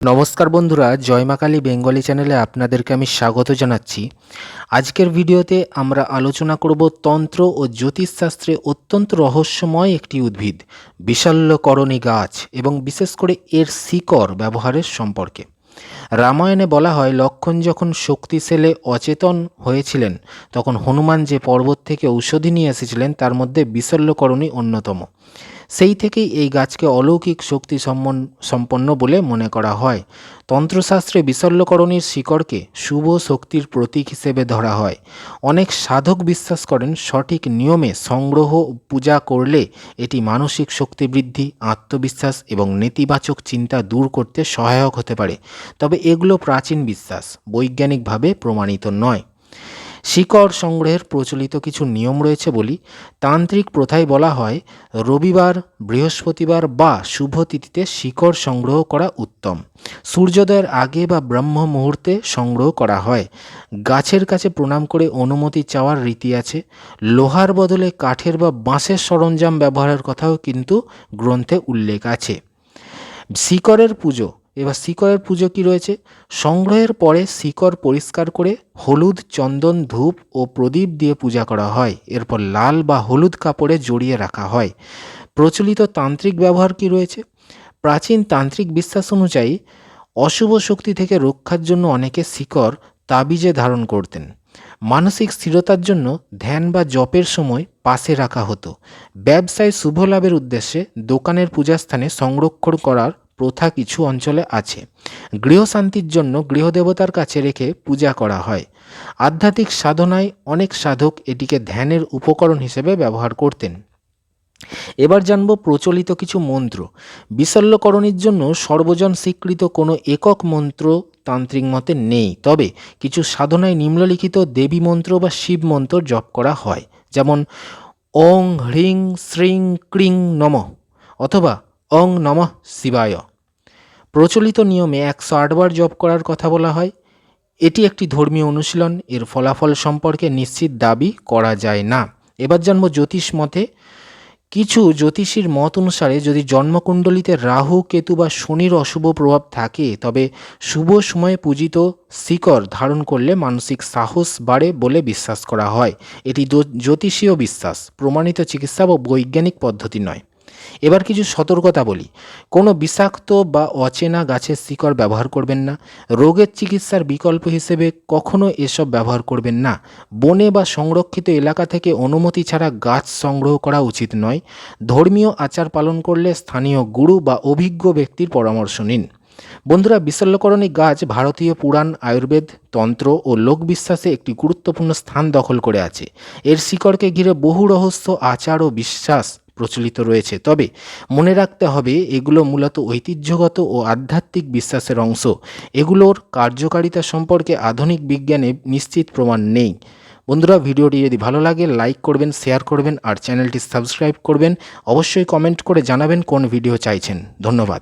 নমস্কার বন্ধুরা, জয় মা কালী বেঙ্গলি চ্যানেলে আপনাদেরকে আমি স্বাগত জানাচ্ছি। আজকের ভিডিওতে আমরা আলোচনা করব তন্ত্র ও জ্যোতিষশাস্ত্রে অত্যন্ত রহস্যময় একটি উদ্ভিদ বিশল্যকরণী গাছ এবং বিশেষ করে এর শিকড় ব্যবহারের সম্পর্কে। রামায়ণে বলা হয়, লক্ষ্মণ যখন শক্তিশালে অচেতন হয়েছিলেন তখন হনুমান যে পর্বত থেকে ঔষধি নিয়ে এসেছিলেন তার মধ্যে বিশল্যকরণী অন্যতম। সেই থেকেই এই গাছকে অলৌকিক শক্তি সম্পন্ন বলে মনে করা হয়। তন্ত্রশাস্ত্রে বিশল্যকরণীর শিকড়কে শুভ শক্তির প্রতীক হিসেবে ধরা হয়। অনেক সাধক বিশ্বাস করেন সঠিক নিয়মে সংগ্রহ ও পূজা করলে এটি মানসিক শক্তি বৃদ্ধি, আত্মবিশ্বাস এবং নেতিবাচক চিন্তা দূর করতে সহায়ক হতে পারে। তবে এগুলো প্রাচীন বিশ্বাস, বৈজ্ঞানিকভাবে প্রমাণিত নয়। শিকড় সংগ্রহের প্রচলিত কিছু নিয়ম রয়েছে বলি। তান্ত্রিক প্রথায় বলা হয় রবিবার, বৃহস্পতিবার বা শুভ তিথিতে শিকড় সংগ্রহ করা উত্তম। সূর্যোদয়ের আগে বা ব্রহ্ম মুহূর্তে সংগ্রহ করা হয়। গাছের কাছে প্রণাম করে অনুমতি চাওয়ার রীতি আছে। লোহার বদলে কাঠের বা বাঁশের সরঞ্জাম ব্যবহারের কথাও কিন্তু গ্রন্থে উল্লেখ আছে। শিকড়ের পুজো। এবার শিকড়ের পুজো কি রয়েছে? সংগ্রহের পরে শিকড় পরিষ্কার করে হলুদ, চন্দন, ধূপ ও প্রদীপ দিয়ে পূজা করা হয়। এরপর লাল বা হলুদ কাপড়ে জড়িয়ে রাখা হয়। প্রচলিত তান্ত্রিক ব্যবহার কি রয়েছে? প্রাচীন তান্ত্রিক বিশ্বাস অনুযায়ী অশুভ শক্তি থেকে রক্ষার জন্য অনেকে শিকড় তাবিজে ধারণ করতেন। মানসিক স্থিরতার জন্য ধ্যান বা জপের সময় পাশে রাখা হতো। ব্যবসায় শুভ লাভের উদ্দেশ্যে দোকানের পূজাস্থানে সংরক্ষণ করার প্রথা কিছু অঞ্চলে আছে। গৃহশান্তির জন্য গৃহদেবতার কাছে রেখে পূজা করা হয়। আধ্যাত্মিক সাধনায় অনেক সাধক এটিকে ধ্যানের উপকরণ হিসেবে ব্যবহার করতেন। এবার জানব প্রচলিত কিছু মন্ত্র। বিশল্যকরণীর জন্য সর্বজন স্বীকৃত কোনো একক মন্ত্র তান্ত্রিক মতে নেই, তবে কিছু সাধনায় নিম্নলিখিত দেবী মন্ত্র বা শিব মন্ত্র জপ করা হয়, যেমন ওং হ্রিং শ্রীং ক্রিং নমঃ অথবা ওং নমঃ শিবায়। প্রচলিত নিয়মে 108 বার জপ করার কথা বলা হয়। এটি একটি ধর্মীয় অনুশীলন, এর ফলাফল সম্পর্কে নিশ্চিত দাবি করা যায় না। এবার জানব জ্যোতিষ মতে। কিছু জ্যোতিষীর মত অনুসারে যদি জন্মকুণ্ডলিতে রাহু, কেতু বা শনির অশুভ প্রভাব থাকে তবে শুভ সময়ে পূজিত শিকড় ধারণ করলে মানসিক সাহস বাড়ে বলে বিশ্বাস করা হয়। এটি জ্যোতিষীয় বিশ্বাস, প্রমাণিত চিকিৎসা বা বৈজ্ঞানিক পদ্ধতি নয়। এবার কিছু সতর্কতা বলি। কোনো বিষাক্ত বা অচেনা গাছের শিকড় ব্যবহার করবেন না। রোগের চিকিৎসার বিকল্প হিসেবে কখনো এসব ব্যবহার করবেন না। বনে বা সংরক্ষিত এলাকা থেকে অনুমতি ছাড়া গাছ সংগ্রহ করা উচিত নয়। ধর্মীয় আচার পালন করলে স্থানীয় গুরু বা অভিজ্ঞ ব্যক্তির পরামর্শ নিন। বন্ধুরা, বিশল্যকরণী গাছ ভারতীয় পুরাণ, আয়ুর্বেদ, তন্ত্র ও লোকবিশ্বাসে একটি গুরুত্বপূর্ণ স্থান দখল করে আছে। এর শিকড়কে ঘিরে বহু রহস্য, আচার ও বিশ্বাস প্রচলিত রয়েছে। তবে মনে রাখতে হবে, এগুলো মূলত ঐতিহ্যগত ও আধ্যাত্মিক বিশ্বাসের অংশ। এগুলোর কার্যকারিতা সম্পর্কে আধুনিক বিজ্ঞানে নিশ্চিত প্রমাণ নেই। বন্ধুরা, ভিডিওটি যদি ভালো লাগে লাইক করবেন, শেয়ার করবেন আর চ্যানেলটি সাবস্ক্রাইব করবেন। অবশ্যই কমেন্ট করে জানাবেন কোন ভিডিও চাইছেন। ধন্যবাদ।